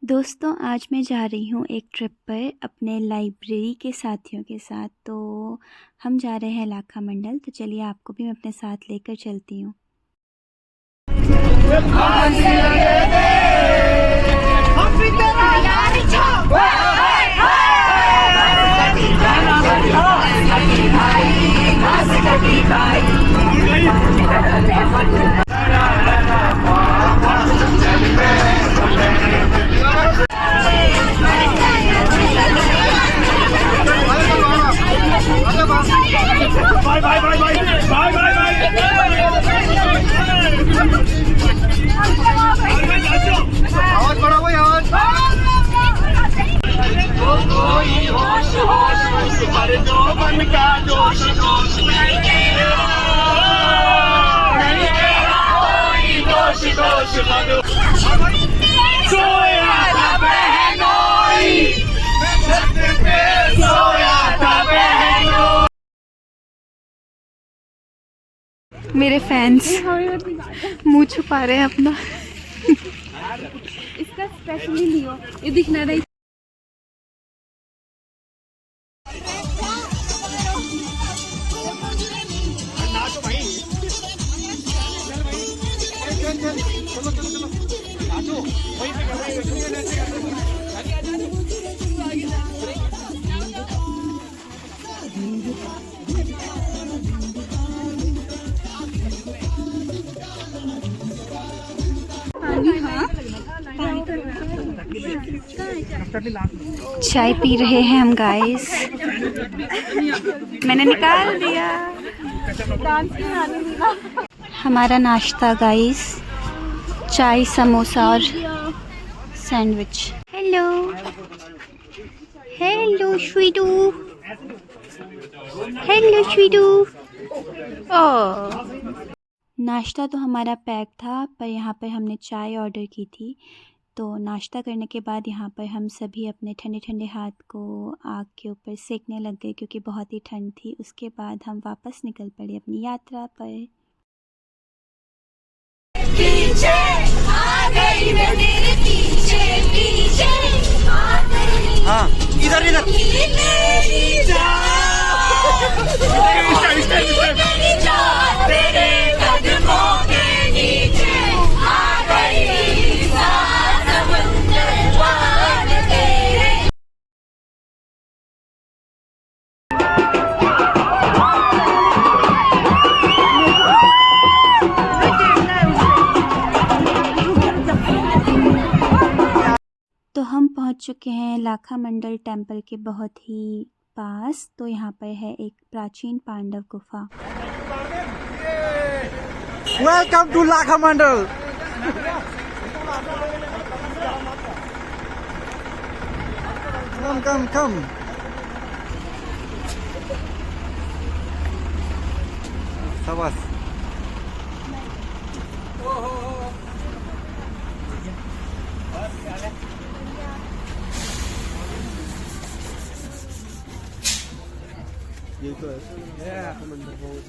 दोस्तों आज मैं जा रही हूँ एक ट्रिप पर अपने लाइब्रेरी के साथियों के साथ। तो हम जा रहे हैं लाखा मंडल। तो चलिए आपको भी मैं अपने साथ लेकर चलती हूँ। मेरे फैंस मुंह छुपा रहे हैं अपना। इसका स्पेशली लियो, ये दिखना नहीं। चाय पी रहे हैं हम गाइस। मैंने निकाल दिया हमारा नाश्ता गाइस, चाय समोसा और sandwich. Hello hello Sweetu, hello Sweetu. ओह, नाश्ता तो हमारा पैक था, पर यहाँ पर हमने चाय ऑर्डर की थी। तो नाश्ता करने के बाद यहाँ पर हम सभी अपने ठंडे ठंडे हाथ को आग के ऊपर सेकने लग गए, क्योंकि बहुत ही ठंड थी। उसके बाद हम वापस निकल पड़े अपनी यात्रा पर। पीछे आ गई मैं तेरे पीछे पीछे आ गई। हाँ, इधर इधर तो हम पहुंच चुके हैं लाखा मंडल टेम्पल के बहुत ही पास। तो यहाँ पर है एक प्राचीन पांडव गुफा। वेलकम टू लाखा मंडल। कम कम कम। शाबाश। ये तो है मंदिर बहुत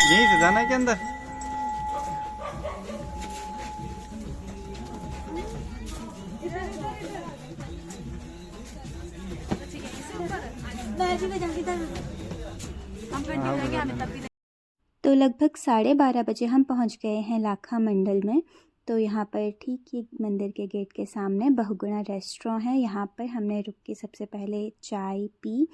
यहीं से जाना है के अंदर। तो लगभग 12:30 बजे हम पहुंच गए हैं लाखा मंडल में। तो यहाँ पर ठीक ही मंदिर के गेट के सामने बहुगुणा रेस्टोरेंट है। यहाँ पर हमने रुक के सबसे पहले चाय पी।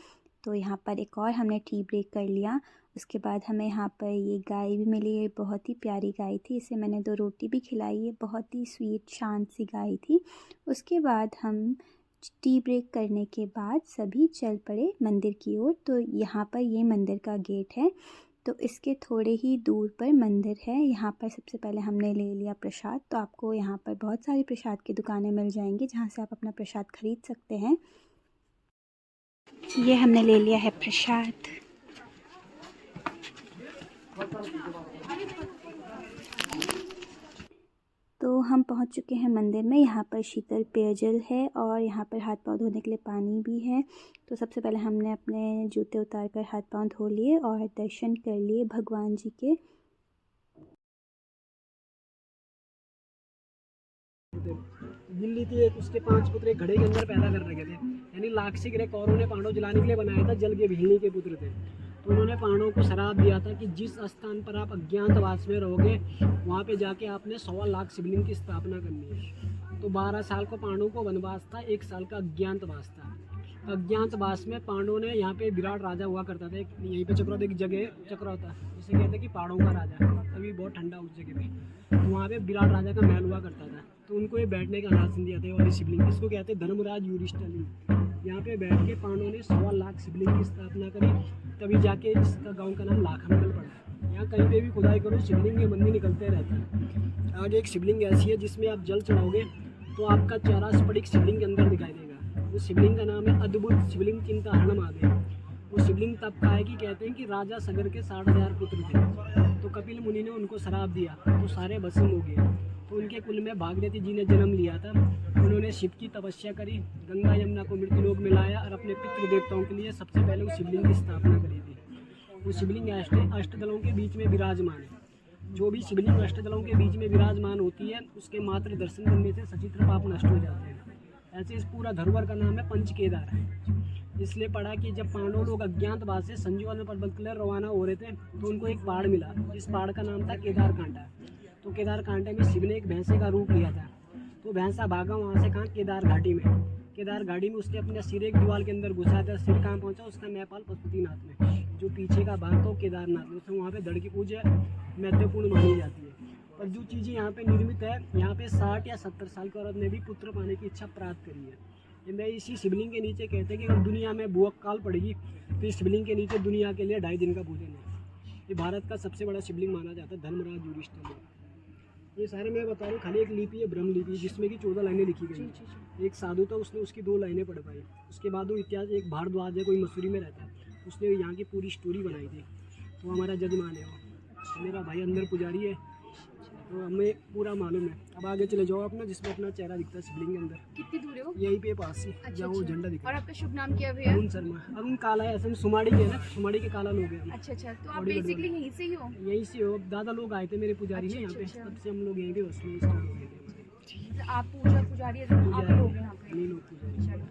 तो यहाँ पर एक और हमने टी ब्रेक कर लिया। उसके बाद हमें यहाँ पर ये गाय भी मिली है, बहुत ही प्यारी गाय थी। इसे मैंने 2 रोटी भी खिलाई है, बहुत ही स्वीट शांत सी गाय थी। उसके बाद हम टी ब्रेक करने के बाद सभी चल पड़े मंदिर की ओर। तो यहाँ पर ये मंदिर का गेट है। तो इसके थोड़े ही दूर पर मंदिर है। यहाँ पर सबसे पहले हमने ले लिया प्रसाद। तो आपको यहाँ पर बहुत सारी प्रसाद की दुकानें मिल जाएंगी, जहाँ से आप अपना प्रसाद खरीद सकते हैं। ये हमने ले लिया है प्रसाद। तो हम पहुँच चुके हैं मंदिर में। यहाँ पर शीतल पेयजल है और यहाँ पर हाथ पाँव धोने के लिए पानी भी है। तो सबसे पहले हमने अपने जूते उतार कर हाथ पाँव धो लिए और दर्शन कर लिए भगवान जी के। पुत्र थे। बिल्ली थी एक, उसके 5 पुत्र एक घड़े के अंदर पैदा कर रखे थे, यानी लाक्षिक कौरवों ने पांडव जलाने के लिए बनाया था, जल के भिलनी के पुत्र थे। तो उन्होंने पांडवों को श्राप दिया था कि जिस स्थान पर आप अज्ञातवास में रहोगे वहाँ पे जाके आपने 1.25 लाख शिवलिंग की स्थापना करनी है। तो 12 साल को पांडवों को वनवास था, 1 साल का अज्ञातवास था। अज्ञातवास में पांडवों ने, यहाँ पे विराट राजा हुआ करता था, यहीं पे चक्रौत एक जगह चक्रौता, जिसे कहते हैं कि पहाड़ों का राजा, अभी बहुत ठंडा उस जगह पे, तो वहाँ पे विराट राजा का महल हुआ करता था। तो उनको ये बैठने का आसन दिया था वाली शिवलिंग, इसको कहते हैं धर्मराज युधिष्ठिर। यहाँ पे बैठ के पांडवों ने 1.25 लाख शिवलिंग की स्थापना करी, तभी जाके इसका गाँव का नाम लाखामंडल पड़ा। यहाँ कहीं पे भी खुदाई करो शिवलिंग के मंदिर निकलते रहता है। आगे एक शिवलिंग ऐसी है जिसमें आप जल चढ़ाओगे तो आपका चेहरा स्फटिक शिवलिंग के अंदर दिखाई देगा। उस शिवलिंग का नाम है अद्भुत शिवलिंग चिंताहरण महादेव। वो शिवलिंग तब का है कि कहते हैं कि राजा सगर के 60,000 पुत्र थे, तो कपिल मुनि ने उनको श्राप दिया तो सारे भस्म हो गए। तो उनके कुल में भागीरथी जी ने जन्म लिया था। उन्होंने शिव की तपस्या करी, गंगा यमुना को मृत्युलोक में लाया और अपने पितृ देवताओं के लिए सबसे पहले उस शिवलिंग की स्थापना करी थी। वो शिवलिंग अष्टदलों के बीच में विराजमान है। जो भी शिवलिंग अष्टदलों के बीच में विराजमान होती है उसके मात्र दर्शन करने से सचित्र पाप नष्ट हो जाते हैं। ऐसे इस पूरा धरोहर का नाम है पंच केदार। इसलिए पढ़ा कि जब पांडव लोग अज्ञातवास से संजीवन पर्वत के लिए रवाना हो रहे थे तो उनको एक पहाड़ मिला, जिस पहाड़ का नाम था केदार कांटा। तो केदार कांटे में शिव ने एक भैंसे का रूप लिया था। तो भैंसा भागा वहाँ से, कहाँ, केदार घाटी में। केदार घाटी में उसने अपने सिर एक दीवार के अंदर घुसा था। सिर कहाँ पहुँचा? उसका नेपाल पशुपतिनाथ में, जो पीछे का भाग था केदारनाथ में। उसने वहाँ पे धड़ की पूजा महत्वपूर्ण मानी जाती है। और जो चीज़ें यहाँ पे निर्मित है, यहाँ पे 60 या 70 साल की औरत ने भी पुत्र पाने की इच्छा प्राप्त करी है। ये मैं इसी शिवलिंग के नीचे कहते हैं कि अगर दुनिया में भूख काल पड़ेगी तो इस शिवलिंग के नीचे दुनिया के लिए 2.5 दिन का भोजन है। ये भारत का सबसे बड़ा शिवलिंग माना जाता है, धर्मराज युधिष्ठिर। ये सारे मैं बता रहा हूँ, खाली एक लिपि है ब्रह्म लिपि, जिसमें कि 14 लाइनें लिखी गई। एक साधु था, उसने उसकी 2 लाइनें पढ़ पाई। उसके बाद वो इतिहास, एक भारद्वाज है, कोई मसूरी में रहता है, उसने यहाँ की पूरी स्टोरी बनाई थी। तो हमारा जजमान है वो, मेरा भाई अंदर पुजारी है, तो हमें पूरा मालूम है। अब आगे चले जाओ अपना, जिसमें अपना चेहरा दिखता है शिवलिंग के अंदर। कितनी दूर है वो? यहीं पे पास ही, अच्छा, जहाँ वो झंडा दिखता और है। आपका शुभ नाम क्या भैया? अरुण शर्मा। अरुण काला है, ऐसे सुमाड़ी के है ना, सुमाड़ी के काला लोग हैं। अच्छा, तो आप बेसिकली यहीं से ही हो? यहीं से हो। दादा लोग आए थे, मेरे पुजारी है यहाँ पे, तब से हम लोग यहीं पे बसने स्टार्ट हो गए थे। आप पुजारी है, आप लोग यहाँ पे? नहीं, लोग पुजारी।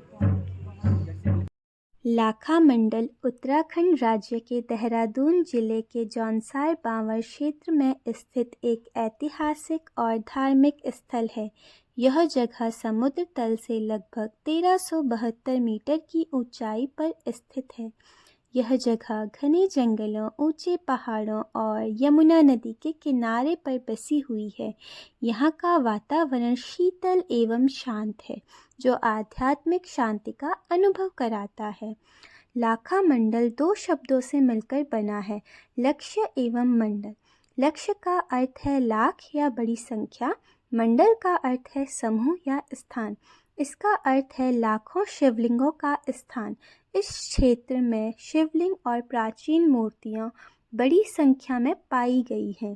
लाखा मंडल उत्तराखंड राज्य के देहरादून जिले के जौनसार बांवर क्षेत्र में स्थित एक ऐतिहासिक और धार्मिक स्थल है। यह जगह समुद्र तल से लगभग 1372 मीटर की ऊंचाई पर स्थित है। यह जगह घने जंगलों, ऊंचे पहाड़ों और यमुना नदी के किनारे पर बसी हुई है। यहाँ का वातावरण शीतल एवं शांत है, जो आध्यात्मिक शांति का अनुभव कराता है। लाखा मंडल 2 शब्दों से मिलकर बना है, लक्ष्य एवं मंडल। लक्ष्य का अर्थ है लाख या बड़ी संख्या, मंडल का अर्थ है समूह या स्थान। इसका अर्थ है लाखों शिवलिंगों का स्थान। इस क्षेत्र में शिवलिंग और प्राचीन मूर्तियाँ बड़ी संख्या में पाई गई हैं।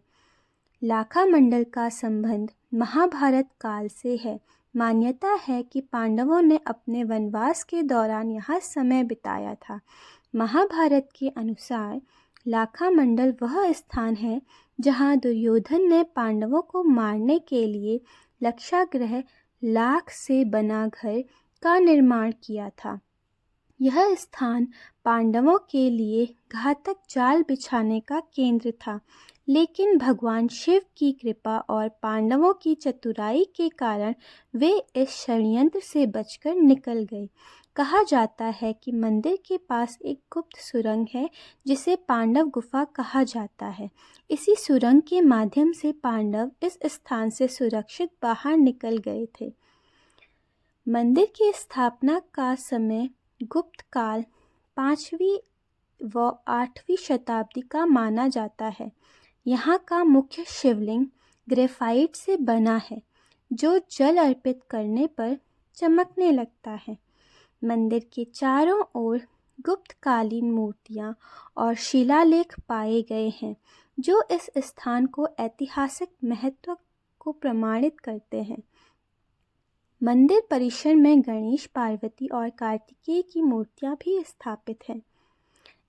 लाखा मंडल का संबंध महाभारत काल से है। मान्यता है कि पांडवों ने अपने वनवास के दौरान यहाँ समय बिताया था। महाभारत के अनुसार लाखा मंडल वह स्थान है जहाँ दुर्योधन ने पांडवों को मारने के लिए लक्षागृह लाख से बना घर का निर्माण किया था। यह स्थान पांडवों के लिए घातक जाल बिछाने का केंद्र था, लेकिन भगवान शिव की कृपा और पांडवों की चतुराई के कारण वे इस षड्यंत्र से बचकर निकल गए। कहा जाता है कि मंदिर के पास एक गुप्त सुरंग है जिसे पांडव गुफा कहा जाता है। इसी सुरंग के माध्यम से पांडव इस स्थान से सुरक्षित बाहर निकल गए थे। मंदिर की स्थापना का समय गुप्त काल 5वीं व 8वीं शताब्दी का माना जाता है। यहाँ का मुख्य शिवलिंग ग्रेफाइट से बना है, जो जल अर्पित करने पर चमकने लगता है। मंदिर के चारों ओर गुप्तकालीन मूर्तियाँ और शिलालेख पाए गए हैं, जो इस स्थान को ऐतिहासिक महत्व को प्रमाणित करते हैं। मंदिर परिसर में गणेश, पार्वती और कार्तिकेय की मूर्तियाँ भी स्थापित हैं।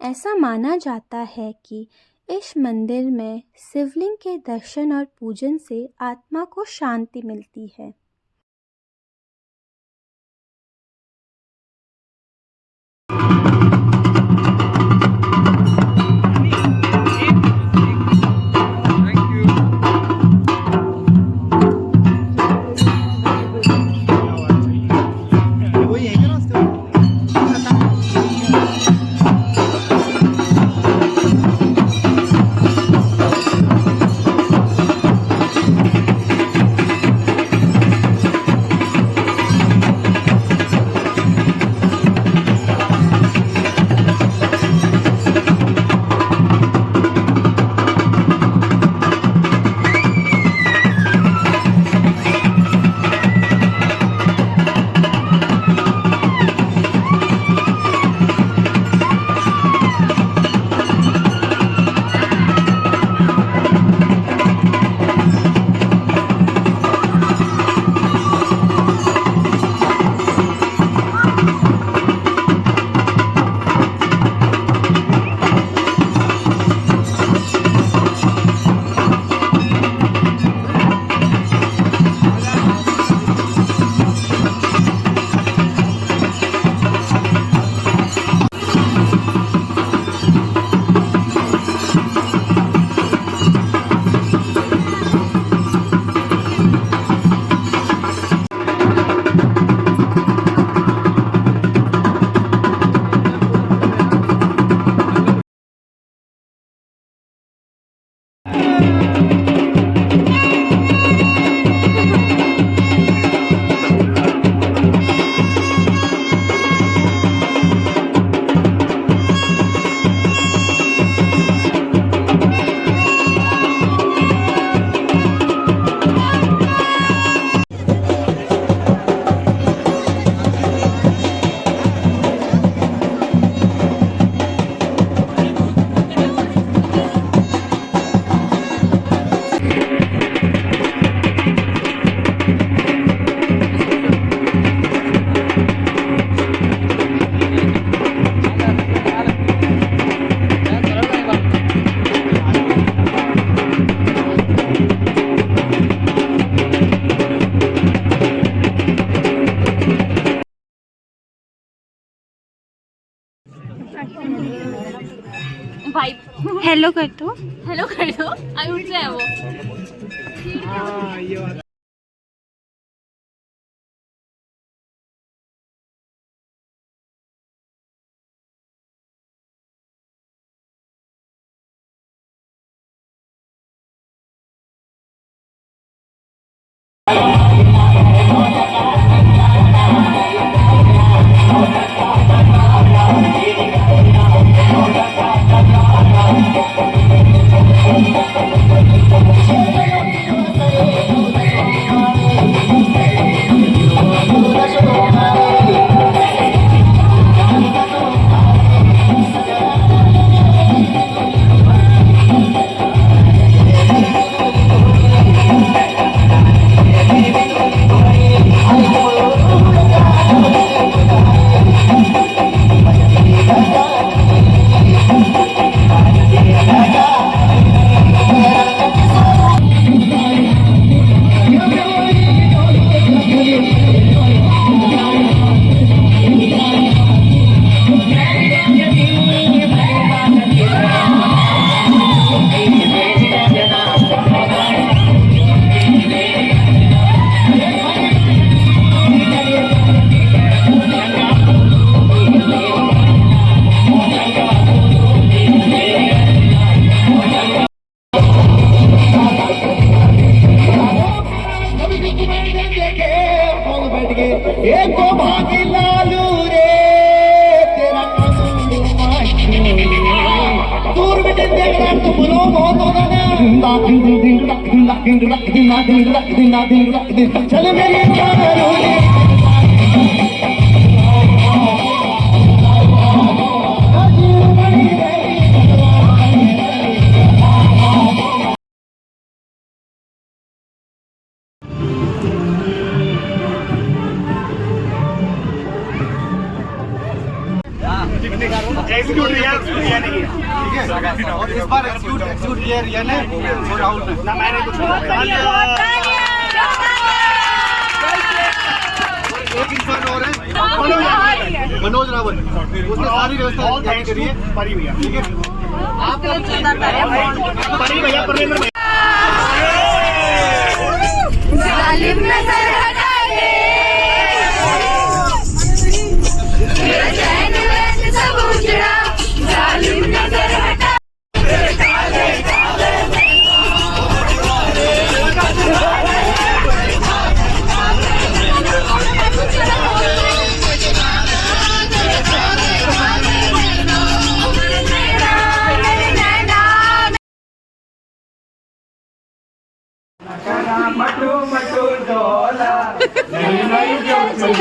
ऐसा माना जाता है कि इस मंदिर में शिवलिंग के दर्शन और पूजन से आत्मा को शांति मिलती है। भाई हेलो कर दो। हेलो कर दो, आई उठ जाए वो। हाँ ये बात चल मेरी एग्जीक्यूट रिया ने किया, ठीक है। और इस बार एग्जीक्यूट रिया ने और राहुल ने ना, मैंने कुछ एक इंसान और है मनोज रावत, उसने सारी व्यवस्था करी है। परी भैया, ठीक है। आप परी भैया परमेंद्र मटू मटू डोला नहीं नहीं जो नहीं